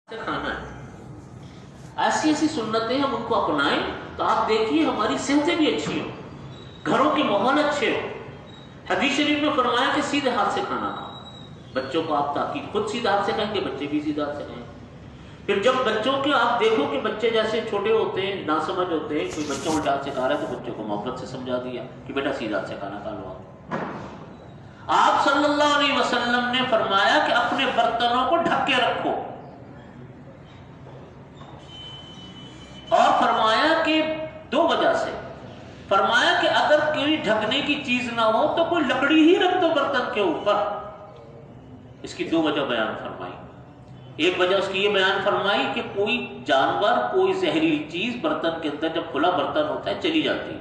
سے کھانا ہے. ایسی ایسی سنتیں ہم ان کو اپنائیں تو آپ دیکھیے ہماری صحتیں بھی اچھی ہوں, گھروں کے ماحول اچھے ہوں. حدیث شریف میں فرمایا کہ سیدھے ہاتھ سے کھانا کھاؤ. بچوں کو آپ تاکید خود سیدھے ہاتھ سے کہیں گے, بچے بھی سیدھے ہاتھ سے کہیں. پھر جب بچوں کے آپ دیکھو کہ بچے جیسے چھوٹے ہوتے ہیں, ناسمجھ ہوتے ہیں, کوئی بچہ الٹا ہاتھ سے کھا رہا ہے تو بچوں کو محبت سے سمجھا دیا کہ بیٹا سیدھے ہاتھ سے کھانا کھا لو. آپ صلی اللہ علیہ وسلم نے فرمایا کہ اپنے برتنوں کو ڈھک کے رکھو, اور فرمایا کہ دو وجہ سے. فرمایا کہ اگر کوئی ڈھکنے کی چیز نہ ہو تو کوئی لکڑی ہی رکھ دو برتن کے اوپر. اس کی دو وجہ بیان فرمائی. ایک وجہ اس کی یہ بیان فرمائی کہ کوئی جانور, کوئی زہریلی چیز برتن کے اندر جب کھلا برتن ہوتا ہے چلی جاتی ہے,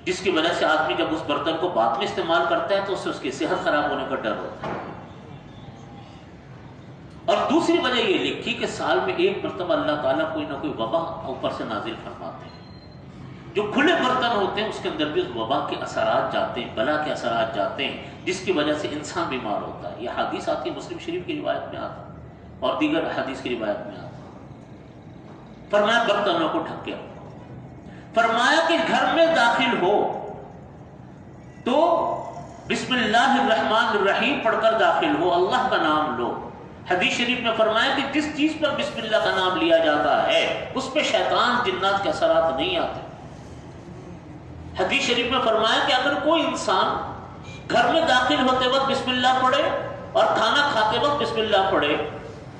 جس کی وجہ سے آدمی جب اس برتن کو بعد میں استعمال کرتا ہے تو اس سے اس کی صحت خراب ہونے کا ڈر ہوتا ہے. اور دوسری وجہ یہ لکھی کہ سال میں ایک مرتبہ اللہ تعالیٰ کوئی نہ کوئی وبا اوپر سے نازل فرماتے ہیں. جو کھلے برتن ہوتے ہیں اس کے اندر بھی اس وبا کے اثرات جاتے ہیں, بلا کے اثرات جاتے ہیں, جس کی وجہ سے انسان بیمار ہوتا ہے. یہ حدیث آتی ہے مسلم شریف کی روایت میں آتا ہے اور دیگر حدیث کی روایت میں آتا ہے. فرمایا برتنوں کو ڈھک کے رکھو. فرمایا کہ گھر میں داخل ہو تو بسم اللہ الرحمن الرحیم پڑھ کر داخل ہو, اللہ کا نام لو. حدیث شریف میں فرمایا کہ جس چیز پر بسم اللہ کا نام لیا جاتا ہے اس پہ شیطان جنات کے اثرات نہیں آتے. حدیث شریف میں فرمایا کہ اگر کوئی انسان گھر میں داخل ہوتے وقت بسم اللہ پڑھے اور کھانا کھاتے وقت بسم اللہ پڑھے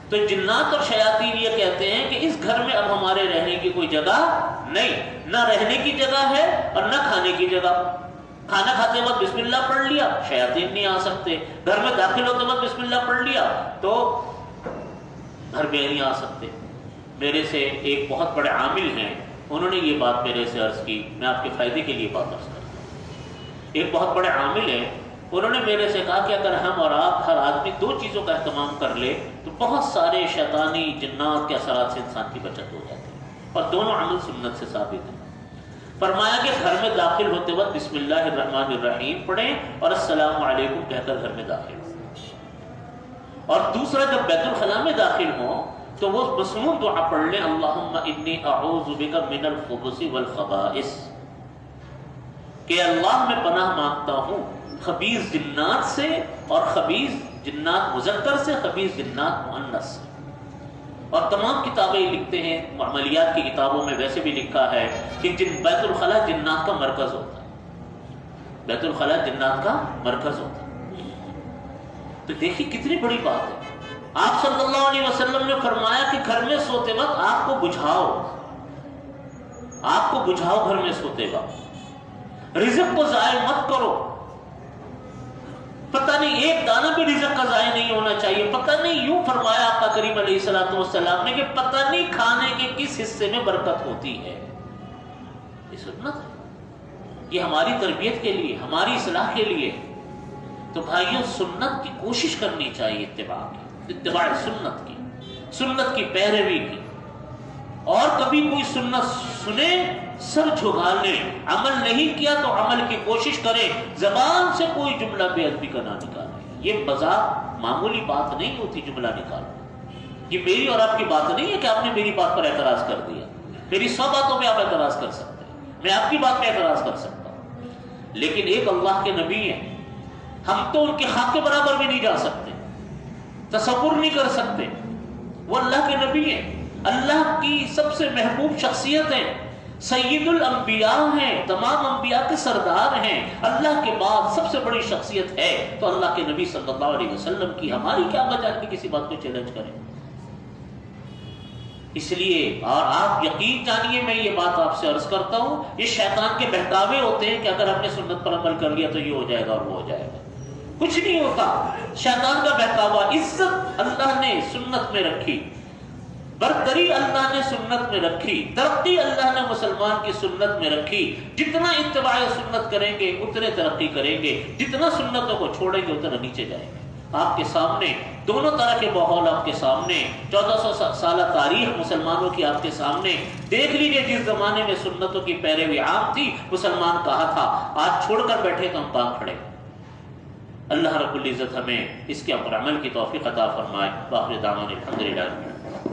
تو جنات اور شیاطین یہ کہتے ہیں کہ اس گھر میں اب ہمارے رہنے کی کوئی جگہ نہیں, نہ رہنے کی جگہ ہے اور نہ کھانے کی جگہ. کھانا کھاتے وقت بسم اللہ پڑھ لیا, شیاطین نہیں آ سکتے. گھر میں داخل ہوتے وقت بسم اللہ پڑھ لیا تو گھر میں نہیں آ سکتے. میرے سے ایک بہت بڑے عامل ہیں, انہوں نے یہ بات میرے سے عرض کی, میں آپ کے فائدے کے لیے بات عرض کرتا ہوں. ایک بہت بڑے عامل ہیں, انہوں نے میرے سے کہا کہ اگر ہم اور آپ ہر آدمی دو چیزوں کا اہتمام کر لے تو بہت سارے شیطانی جنات کے اثرات سے انسان کی بچت ہو جاتی ہے, اور دونوں عمل سنت سے ثابت ہیں. فرمایا کہ گھر میں داخل ہوتے وقت بسم اللہ الرحمن الرحیم پڑھیں اور السلام علیکم کہہ کر گھر میں داخل ہوں. اور دوسرا جب بیت الخلاء میں داخل ہوں تو وہ مصنون دعا پڑھ لیں, اللہم انی اعوذ بک من الخبث والخبائث, کہ اللہ میں پناہ مانگتا ہوں خبیث جنات سے, اور خبیث جنات مذکر سے, خبیث جنات مؤنث سے. اور تمام کتابیں لکھتے ہیں, عملیات کی کتابوں میں ویسے بھی لکھا ہے کہ بیت الخلاء جنات کا مرکز ہوتا ہے, بیت الخلاء جنات کا مرکز ہوتا ہے. تو دیکھیے کتنی بڑی بات ہے. آپ صلی اللہ علیہ وسلم نے فرمایا کہ گھر میں سوتے وقت آپ کو بجھاؤ, آپ کو بجھاؤ گھر میں سوتے وقت. رزق کو ضائع مت کرو. پتہ نہیں ایک دانہ بھی رزق کا ضائع نہیں ہونا چاہیے. پتہ نہیں, یوں فرمایا آقا کریم علیہ الصلوۃ والسلام نے کہ پتہ نہیں کھانے کے کس حصے میں برکت ہوتی ہے. یہ سنت ہے, یہ ہماری تربیت کے لیے, ہماری اصلاح کے لیے. تو بھائیوں سنت کی کوشش کرنی چاہیے, اتباع سنت کی, سنت کی پیروی کی. اور کبھی کوئی سنت سنے سر جھکا لے, عمل نہیں کیا تو عمل کی کوشش کرے, زبان سے کوئی جملہ بے ادبی کا نہ نکالے. یہ مذاق معمولی بات نہیں ہوتی جملہ نکالنا. یہ میری اور آپ کی بات نہیں ہے کہ آپ نے میری بات پر اعتراض کر دیا. میری 100 باتوں پہ آپ اعتراض کر سکتے ہیں, میں آپ کی بات پہ اعتراض کر سکتا ہوں, لیکن ایک اللہ کے نبی ہیں, ہم تو ان کے حق کے برابر بھی نہیں جا سکتے, تصور نہیں کر سکتے. وہ اللہ کے نبی ہیں, اللہ کی سب سے محبوب شخصیت ہیں, سید الانبیاء ہیں, تمام انبیاء کے سردار ہیں, اللہ کے بعد سب سے بڑی شخصیت ہے. تو اللہ کے نبی صلی اللہ علیہ وسلم کی ہماری کیا وجہ کہ کسی بات کو چیلنج کریں. اس لیے اور آپ یقین جانیے, میں یہ بات آپ سے عرض کرتا ہوں, یہ شیطان کے بہکاوے ہوتے ہیں کہ اگر ہم نے سنت پر عمل کر لیا تو یہ ہو جائے گا اور وہ ہو جائے گا. کچھ نہیں ہوتا. شیطان کا بہکاوا. عزت اللہ نے سنت میں رکھی, برتری اللہ نے سنت میں رکھی, ترقی اللہ نے مسلمان کی سنت میں رکھی. جتنا اتباع سنت کریں گے اتنے ترقی کریں گے, جتنا سنتوں کو چھوڑیں گے اتنا نیچے جائیں گے. آپ کے سامنے دونوں طرح کے ماحول, آپ کے سامنے 1400 سالہ تاریخ مسلمانوں کی آپ کے سامنے. دیکھ لیجئے جس زمانے میں سنتوں کی پیروی عام تھی مسلمان کہا تھا, آج چھوڑ کر بیٹھے تو ہم کہاں کھڑے. اللہ رب العزت ہمیں اس کے پر عمل کی توفیق عطا فرمائے۔ وآخر دعوانا الحمدللہ۔